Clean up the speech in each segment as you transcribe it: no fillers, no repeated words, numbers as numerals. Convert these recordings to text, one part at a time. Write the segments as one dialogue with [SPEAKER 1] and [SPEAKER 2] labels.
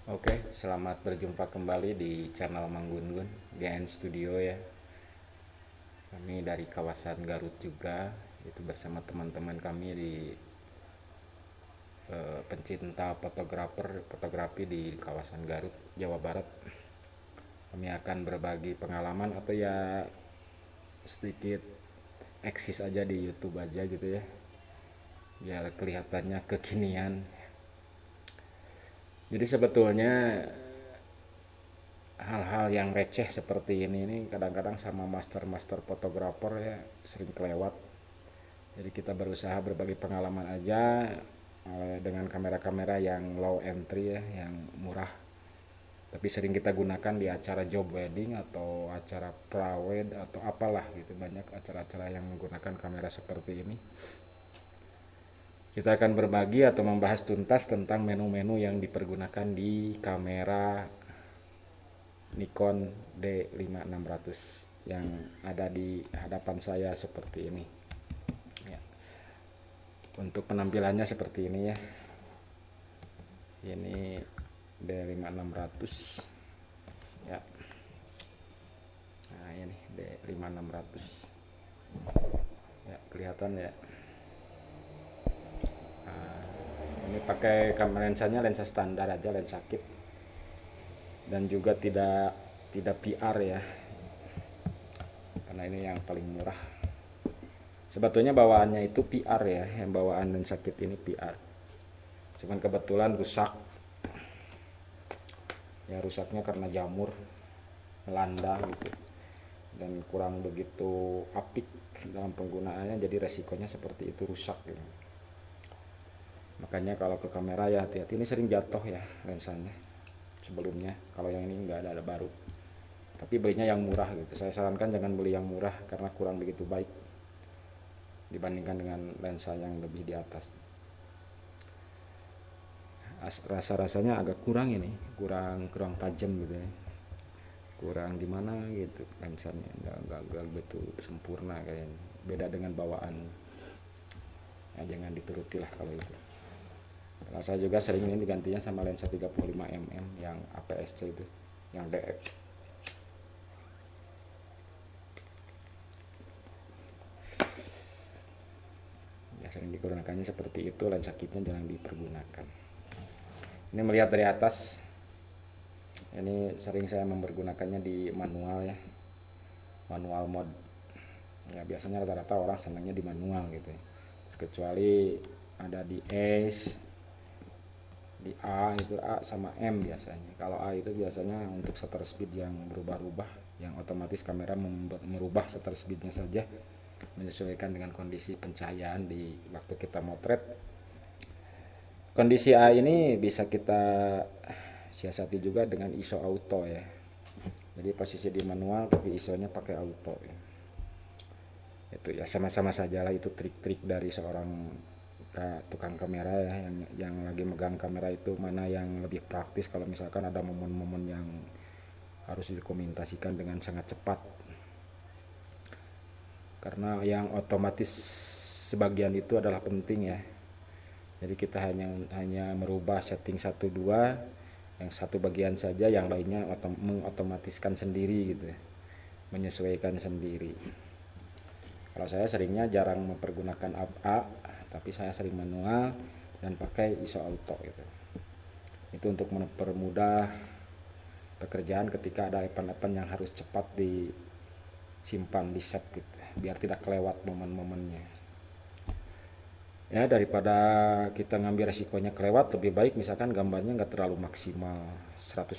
[SPEAKER 1] Oke, selamat berjumpa kembali di channel Mang Gun GN Studio ya. Kami dari kawasan Garut juga, itu bersama teman-teman kami di pencinta fotografi di kawasan Garut, Jawa Barat. Kami akan berbagi pengalaman atau ya sedikit eksis aja di YouTube aja gitu ya, biar kelihatannya kekinian. Jadi sebetulnya hal-hal yang receh seperti ini kadang-kadang sama master-master fotografer ya sering kelewat. Jadi kita berusaha berbagi pengalaman aja dengan kamera-kamera yang low entry ya, yang murah. Tapi sering kita gunakan di acara job wedding atau acara prawed atau apalah gitu. Banyak acara-acara yang menggunakan kamera seperti ini. Kita akan berbagi atau membahas tuntas tentang menu-menu yang dipergunakan di kamera Nikon D5600 yang ada di hadapan saya seperti ini ya. Untuk penampilannya seperti ini ya, ini D5600 ya. Nah ini D5600 ya, kelihatan ya. Nah, ini pakai kamera lensanya lensa standar aja, lensa kit, dan juga tidak PR ya, karena ini yang paling murah. Sebetulnya bawaannya itu PR ya, yang bawaan lensa kit ini PR. Cuman kebetulan rusak. Ya rusaknya karena jamur melanda gitu. Dan kurang begitu apik dalam penggunaannya, jadi resikonya seperti itu, rusak gitu. Makanya kalau ke kamera ya hati-hati, ini sering jatuh ya lensanya sebelumnya. Kalau yang ini nggak ada baru. Tapi belinya yang murah gitu. Saya sarankan jangan beli yang murah karena kurang begitu baik dibandingkan dengan lensa yang lebih di atas. Rasa-rasanya agak kurang ini, kurang tajam gitu ya. Kurang di mana gitu lensanya, nggak betul sempurna kayaknya. Beda dengan bawaan. Ya, jangan dituruti lah kalau itu. Kalau saya juga sering ini digantinya sama lensa 35 mm yang APS-C itu, yang DX. Ya sering digunakannya seperti itu, lensa kitnya jangan dipergunakan. Ini melihat dari atas, ini sering saya mempergunakannya di manual ya, manual mode. Ya biasanya rata-rata orang senangnya di manual gitu ya. Kecuali ada di S, di A itu A sama M biasanya. Kalau A itu biasanya untuk shutter speed yang berubah-ubah, yang otomatis kamera merubah shutter speednya saja menyesuaikan dengan kondisi pencahayaan di waktu kita motret. Kondisi A ini bisa kita siasati juga dengan ISO auto ya. Jadi posisi di manual tapi ISO-nya pakai auto ya. Itu ya sama-sama saja lah, itu trik-trik dari seorang tukang kamera ya, yang lagi megang kamera itu mana yang lebih praktis kalau misalkan ada momen-momen yang harus dikomunikasikan dengan sangat cepat. Karena yang otomatis sebagian itu adalah penting ya. Jadi kita hanya merubah setting 1 2, yang satu bagian saja, yang lainnya mengotomatiskan sendiri gitu ya, menyesuaikan sendiri. Kalau saya seringnya jarang mempergunakan A, tapi saya sering manual dan pakai ISO auto gitu. Itu untuk mempermudah pekerjaan ketika ada event-event yang harus cepat disimpan di save gitu, biar tidak kelewat momen-momennya. Ya daripada kita ngambil resikonya kelewat, lebih baik misalkan gambarnya nggak terlalu maksimal 100%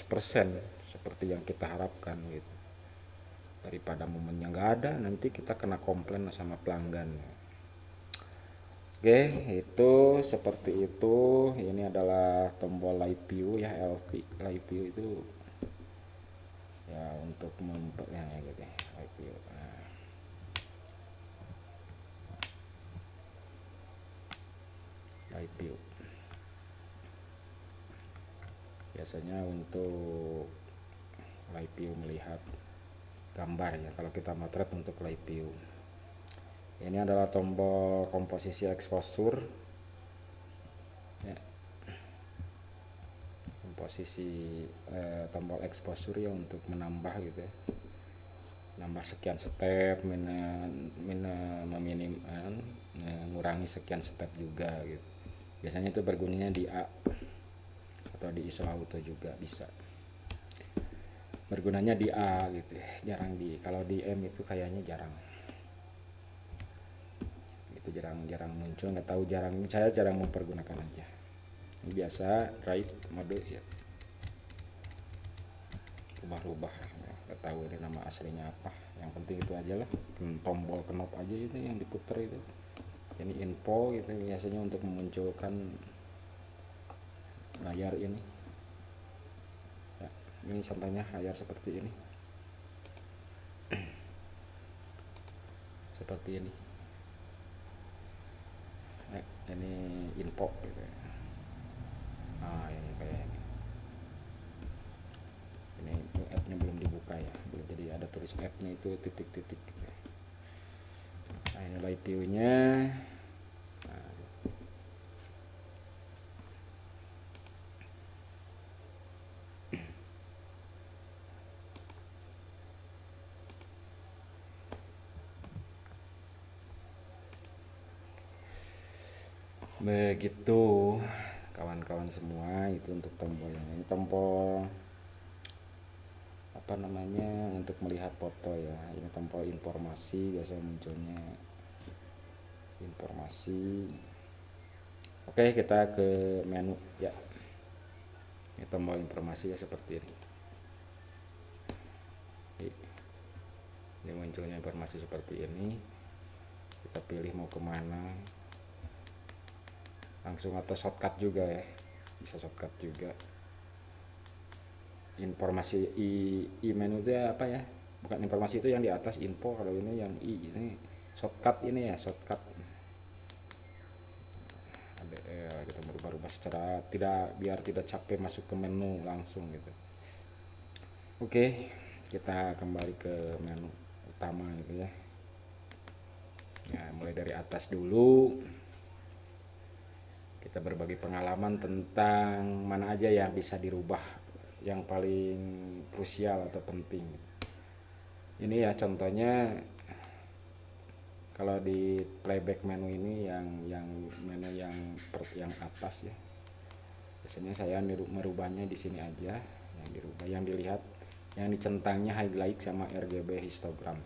[SPEAKER 1] seperti yang kita harapkan gitu, daripada momennya nggak ada nanti kita kena komplain sama pelanggan. Oke, itu seperti itu. Ini adalah tombol live view ya, live view itu ya untuk ya gitu ya, live view. Nah, live view biasanya untuk live view melihat gambar ya, kalau kita motret untuk live view. Ini adalah tombol komposisi exposure ya, posisi tombol exposure ya untuk menambah gitu ya, nambah sekian step, mengurangi sekian step juga gitu. Biasanya itu bergunanya di A atau di ISO auto juga bisa bergunanya di A gitu ya. Jarang kalau di M itu kayaknya jarang itu, jarang muncul, nggak tahu, saya jarang mempergunakan aja. Ini biasa right mode ya, rubah-rubah, nggak tahu ini nama aslinya apa, yang penting itu aja lah, tombol knob aja itu yang diputer itu. Ini info gitu biasanya untuk memunculkan layar ini ya. Ini contohnya layar seperti ini, seperti ini. Ini info gitu ya. Nah ini kayak ini app-nya belum dibuka ya, belum, jadi ada tulis app-nya itu titik-titik gitu. Nah ini live view-nya. Nah, begitu kawan-kawan semua, itu untuk tombol yang ini, tombol apa namanya untuk melihat foto ya. Ini tombol informasi, biasanya munculnya informasi. Oke, kita ke menu ya. Ini tombol informasi ya seperti ini. Ini munculnya informasi seperti ini. Kita pilih mau kemana, langsung, atau shortcut juga ya, bisa shortcut juga. Informasi i menu itu apa ya, bukan informasi itu yang di atas info, kalau ini yang i ini shortcut, ini ya shortcut. Ada kita berubah-ubah secara biar tidak capek masuk ke menu langsung gitu. Oke, kita kembali ke menu utama gitu ya. Ya mulai dari atas dulu, kita berbagi pengalaman tentang mana aja yang bisa dirubah, yang paling krusial atau penting. Ini ya contohnya, kalau di playback menu ini yang menu yang atas ya, biasanya saya merubahnya di sini aja. Yang dirubah, yang dilihat, yang dicentangnya highlight sama RGB histogram,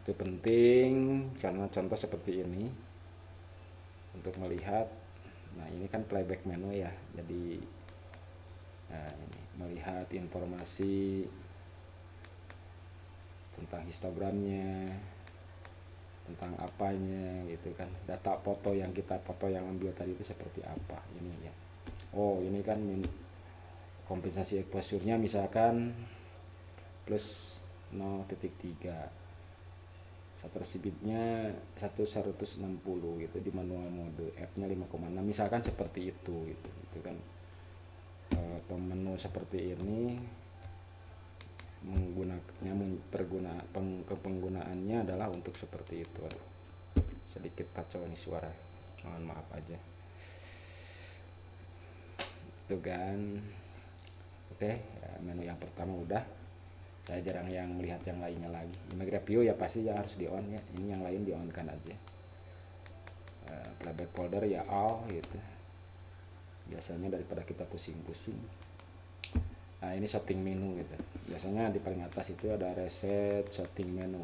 [SPEAKER 1] itu penting karena contoh seperti ini untuk melihat. Nah ini kan playback menu ya, jadi ini melihat informasi tentang histogramnya, tentang apanya gitu kan, data foto yang ambil tadi itu seperti apa ini ya. Oh ini kan kompensasi exposure-nya misalkan plus 0.3, shutter speed-nya 160 gitu, di manual mode F-nya 5,6 misalkan seperti itu gitu. Itu kan menu seperti ini penggunaannya adalah untuk seperti itu. Sedikit kacau nih suara, mohon maaf aja itu kan. Oke ya, menu yang pertama udah, saya jarang yang melihat yang lainnya lagi. Image review ya pasti yang harus di on ya, ini yang lain di on kan aja. Playback folder ya all gitu biasanya, daripada kita pusing-pusing. Nah ini setting menu gitu, biasanya di paling atas itu ada reset setting menu.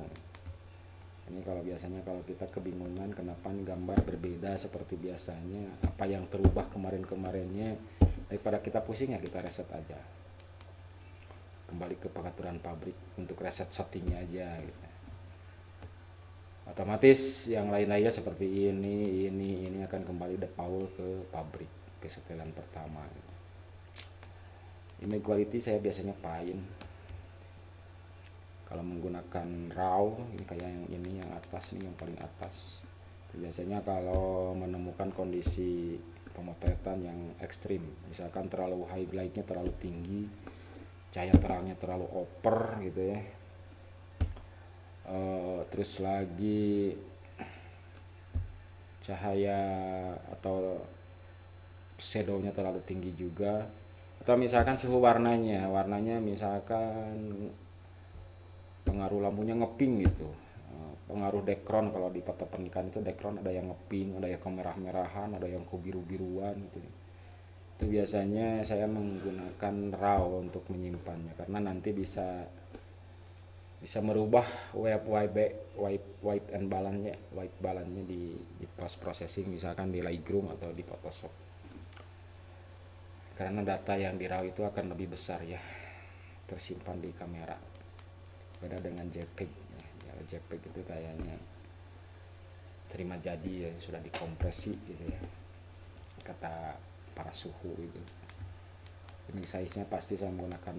[SPEAKER 1] Ini kalau biasanya kalau kita kebingungan kenapa gambar berbeda seperti biasanya, apa yang terubah kemarinnya, daripada kita pusing ya kita reset aja, kembali ke pengaturan pabrik untuk reset settingnya aja gitu. Otomatis yang lain-lainnya seperti ini akan kembali default ke pabrik, ke setelan pertama gitu. Image quality saya biasanya fine. Kalau menggunakan RAW, ini kayak yang ini, yang atas nih, yang paling atas. Biasanya kalau menemukan kondisi pemotretan yang ekstrim, misalkan terlalu highlight-nya terlalu tinggi, cahaya terangnya terlalu over gitu ya. Terus lagi cahaya atau shadow-nya terlalu tinggi juga, Atau misalkan suhu warnanya misalkan pengaruh lampunya ngeping gitu. Pengaruh dekron, kalau di foto pernikahan itu dekron ada yang ngeping, ada yang kemerah-merahan, ada yang kebiru-biruan gitu. Itu biasanya saya menggunakan RAW untuk menyimpannya, karena nanti bisa merubah white and balance-nya di post processing, misalkan di Lightroom atau di Photoshop. Karena data yang di RAW itu akan lebih besar ya, tersimpan di kamera. Beda dengan JPEG ya. JPEG itu kayaknya terima jadi ya, sudah dikompresi gitu ya, kata para suhu itu. Ini size nya pasti saya menggunakan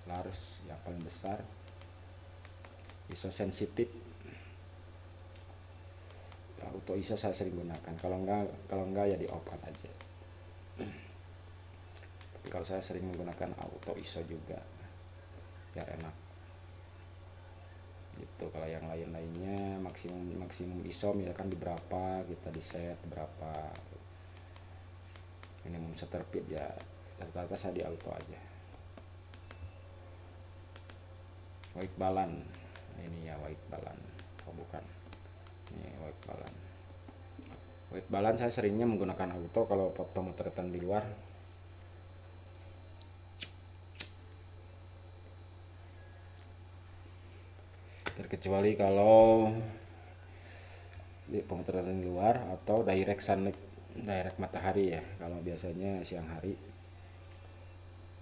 [SPEAKER 1] large yang paling besar, ISO sensitif, auto ISO saya sering gunakan. Kalau enggak ya di off aja. Tapi kalau saya sering menggunakan auto ISO juga biar enak gitu. Kalau yang lainnya maksimum ISO misalkan di berapa, kita di set berapa, minimum shutter speed ya rata-rata saya di auto aja. White balance, ini ya white balance, oh bukan, ini white balance. White balance saya seringnya menggunakan auto kalau foto motretan di luar. Terkecuali kalau di pemotretan di luar atau direct sunlight, direct matahari ya. Kalau biasanya siang hari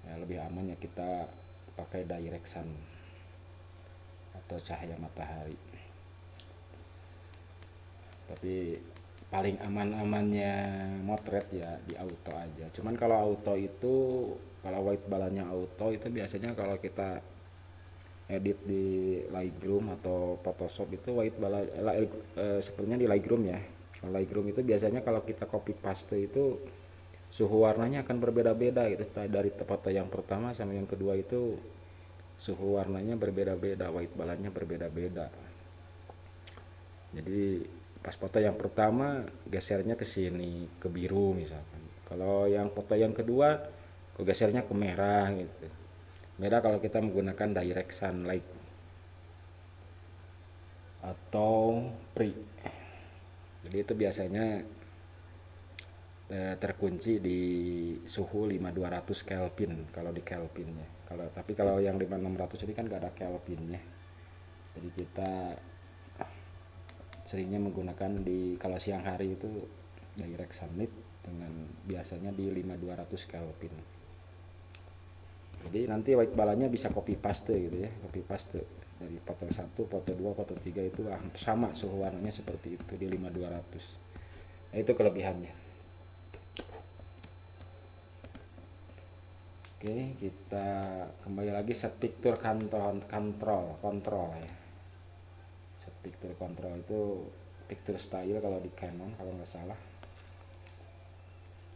[SPEAKER 1] ya lebih aman ya kita pakai direct sun atau cahaya matahari. Tapi paling aman-amannya motret ya di auto aja. Cuman kalau auto itu, kalau white balance-nya auto itu biasanya kalau kita edit di Lightroom atau Photoshop itu white balance sebenarnya di Lightroom ya. Kalau Lightroom itu biasanya kalau kita copy paste itu suhu warnanya akan berbeda-beda gitu. Dari foto yang pertama sama yang kedua itu suhu warnanya berbeda-beda, white balance-nya berbeda-beda. Jadi pas foto yang pertama gesernya ke sini, ke biru misalkan. Kalau yang foto yang kedua gesernya ke merah gitu. Beda kalau kita menggunakan direct sunlight atau pre. Jadi itu biasanya terkunci di suhu 5200 Kelvin kalau di Kelvinnya. Tapi kalau yang 5600 ini kan gak ada Kelvinnya. Jadi kita seringnya menggunakan kalau siang hari itu direct sunlight dengan biasanya di 5200 Kelvin. Jadi nanti white balance-nya bisa copy paste gitu ya, copy paste dari foto 1, foto 2, foto 3 itu sama suhu warnanya seperti itu di 5200. Nah, itu kelebihannya. Oke, kita kembali lagi set picture control ya. Set picture control itu picture style kalau di Canon kalau nggak salah,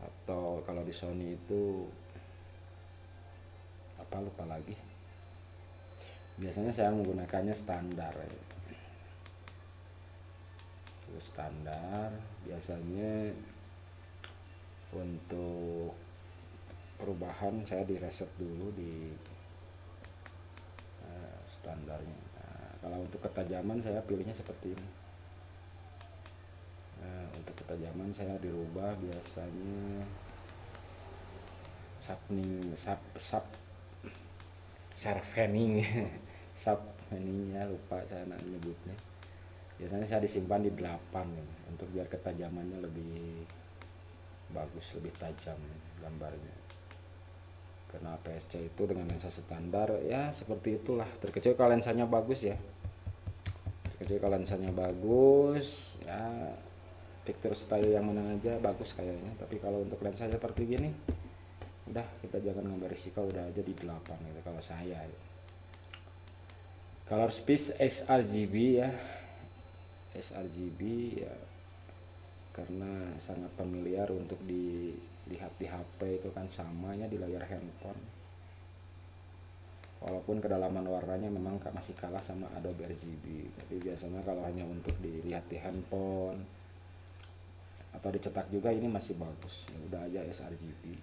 [SPEAKER 1] atau kalau di Sony itu lupa lagi. Biasanya saya menggunakannya standar ya. Standar biasanya untuk perubahan saya di reset dulu di standarnya. Nah, kalau untuk ketajaman saya pilihnya seperti ini. Nah, untuk ketajaman saya dirubah biasanya sharpening ya, lupa saya nyebutnya. Biasanya saya disimpan di 8 untuk biar ketajamannya lebih bagus, lebih tajam gambarnya. Karena APS-C itu dengan lensa standar ya seperti itulah, terkecuali kalau lensanya bagus ya. Terkecuali kalau lensanya bagus ya, picture style yang mana aja bagus kayaknya. Tapi kalau untuk lensa seperti gini, udah kita jangan ngambil risiko, udah aja di 8 gitu kalau saya ya. Color space sRGB ya, sRGB ya, karena sangat familiar untuk dilihat di HP itu kan samanya di layar handphone. Walaupun kedalaman warnanya memang masih kalah sama Adobe RGB, tapi biasanya kalau hanya untuk dilihat di handphone atau dicetak juga ini masih bagus. Ya udah aja sRGB.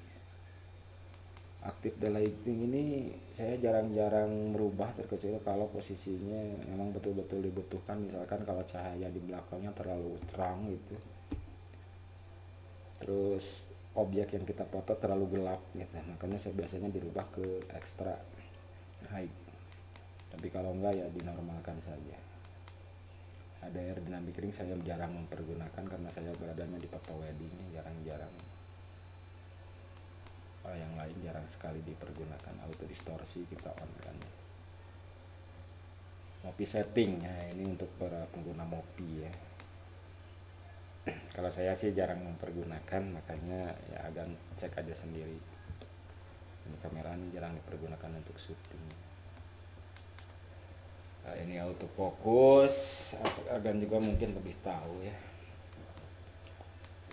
[SPEAKER 1] aktif the lighting ini saya jarang-jarang merubah, terkecuali kalau posisinya memang betul-betul dibutuhkan, misalkan kalau cahaya di belakangnya terlalu terang gitu, terus objek yang kita foto terlalu gelap gitu, makanya saya biasanya dirubah ke extra high. Tapi kalau enggak ya dinormalkan saja. HDR dynamic ring saya jarang mempergunakan karena saya beradanya di foto wedding, jarang-jarang. Yang lain jarang sekali dipergunakan. Auto distorsi kita on kan. Mopi setting, nah ini untuk para pengguna Mopi ya. Kalau saya sih jarang mempergunakan, makanya ya agak cek aja sendiri. Ini kamera ini jarang dipergunakan untuk syuting. Nah, ini autofocus, agan juga mungkin lebih tahu ya.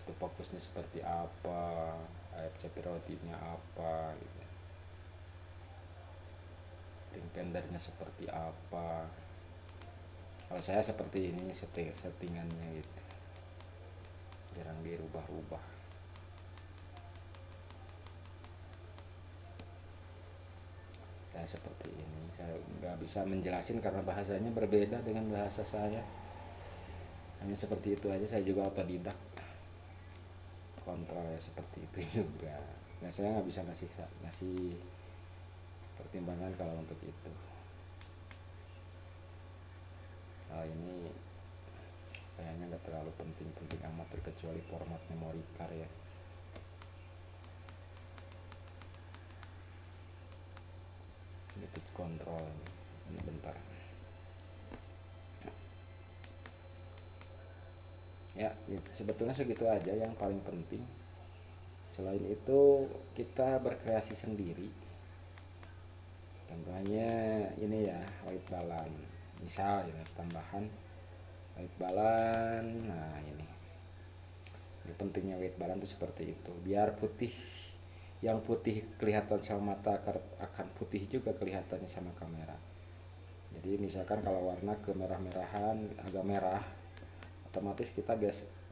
[SPEAKER 1] Autofocusnya seperti apa, AFC relatifnya apa gitu. Ring tendernya seperti apa. Kalau saya seperti ini settingannya gitu, jarang dirubah-rubah. Saya seperti ini, saya nggak bisa menjelasin karena bahasanya berbeda dengan bahasa saya. Hanya seperti itu aja, saya juga otodidak. Kontrol ya seperti itu juga. Nah saya nggak bisa ngasih pertimbangan kalau untuk itu. Ini kayaknya nggak terlalu penting amat, terkecuali format memory card ya. Ini kontrol ini bentar ya. Sebetulnya segitu aja yang paling penting. Selain itu kita berkreasi sendiri, contohnya ini ya, white balance misal ya, tambahan white balance. Nah ini pentingnya white balance itu seperti itu, biar putih, yang putih kelihatan sama mata akan putih juga kelihatannya sama kamera. Jadi misalkan kalau warna kemerah-merahan, agak merah, otomatis kita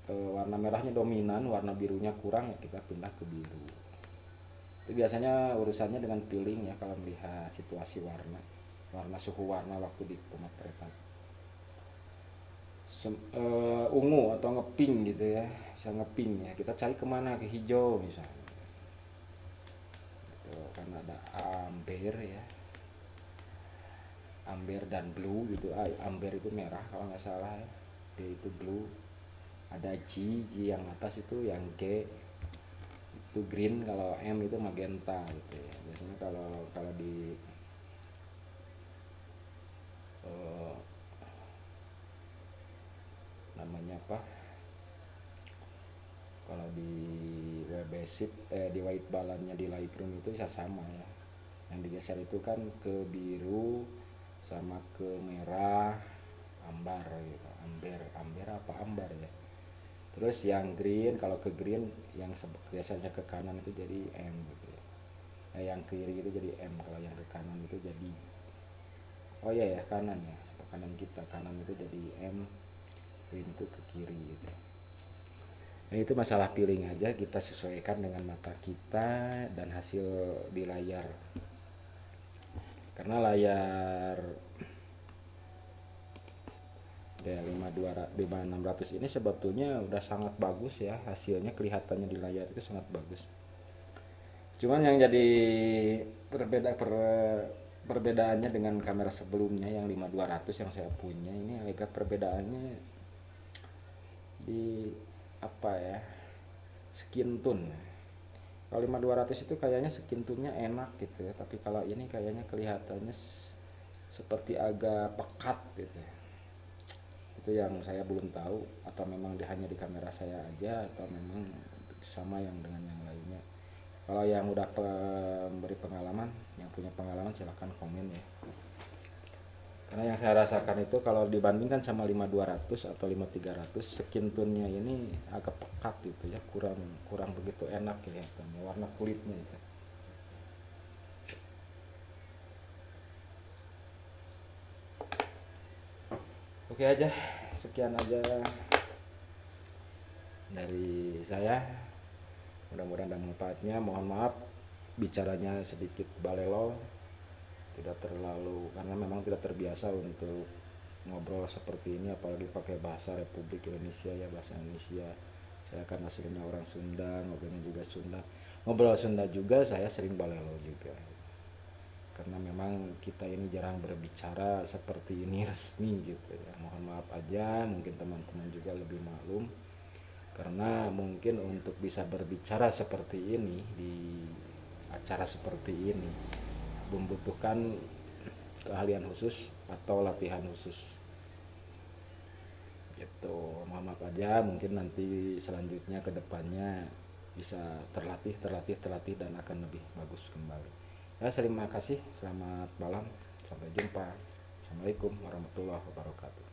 [SPEAKER 1] warna merahnya dominan, warna birunya kurang, ya kita pindah ke biru. Itu biasanya urusannya dengan feeling ya, kalau melihat situasi warna suhu warna waktu di pemotretan. Ungu atau ngepink gitu ya, bisa ngepink ya, kita cari kemana, ke hijau misalnya gitu, karena ada amber ya, amber dan blue gitu. Amber itu merah kalau nggak salah ya, D itu blue, ada G yang atas itu, yang G itu green, kalau M itu magenta gitu ya. Biasanya kalau di namanya apa, kalau di WebBasic di white balance-nya di Lightroom itu bisa sama ya, yang digeser itu kan ke biru sama ke merah, ambar gitu, amber apa ambar ya. Terus yang green, kalau ke green yang biasanya ke kanan itu jadi M gitu ya. Yang kiri itu jadi M, kalau yang ke kanan itu jadi, oh iya ya, kanan ya, kanan kita, kanan itu jadi M, green itu ke kiri gitu. Nah itu masalah feeling aja, kita sesuaikan dengan mata kita dan hasil di layar. Karena layar D5600 ini sebetulnya udah sangat bagus ya, hasilnya kelihatannya di layar itu sangat bagus. Cuman yang jadi perbedaannya dengan kamera sebelumnya yang 5200 yang saya punya ini, agak perbedaannya di apa ya, skin tone. Kalau 5200 itu kayaknya skin tone-nya enak gitu ya, tapi kalau ini kayaknya kelihatannya seperti agak pekat gitu ya. Itu yang saya belum tahu, atau memang hanya di kamera saya aja, atau memang sama yang dengan yang lainnya. Kalau yang udah memberi pengalaman, yang punya pengalaman silahkan komen ya. Karena yang saya rasakan itu kalau dibandingkan sama 5200 atau 5300, skin tone-nya ini agak pekat gitu ya, kurang begitu enak ya, warna kulitnya itu. Oke aja, sekian aja dari saya. Mudah-mudahan ada manfaatnya. Mohon maaf bicaranya sedikit balelo, tidak terlalu, karena memang tidak terbiasa untuk ngobrol seperti ini, apalagi pakai bahasa Republik Indonesia ya, bahasa Indonesia. Saya kan aslinya orang Sunda, ngobrolnya juga Sunda, ngobrol Sunda juga saya sering balelo juga, karena memang kita ini jarang berbicara seperti ini resmi gitu ya. Mohon maaf aja, mungkin teman-teman juga lebih maklum, karena mungkin untuk bisa berbicara seperti ini di acara seperti ini membutuhkan keahlian khusus atau latihan khusus gitu. Mohon maaf aja, mungkin nanti selanjutnya ke depannya bisa terlatih dan akan lebih bagus kembali ya. Terima kasih, selamat malam, sampai jumpa. Assalamualaikum warahmatullahi wabarakatuh.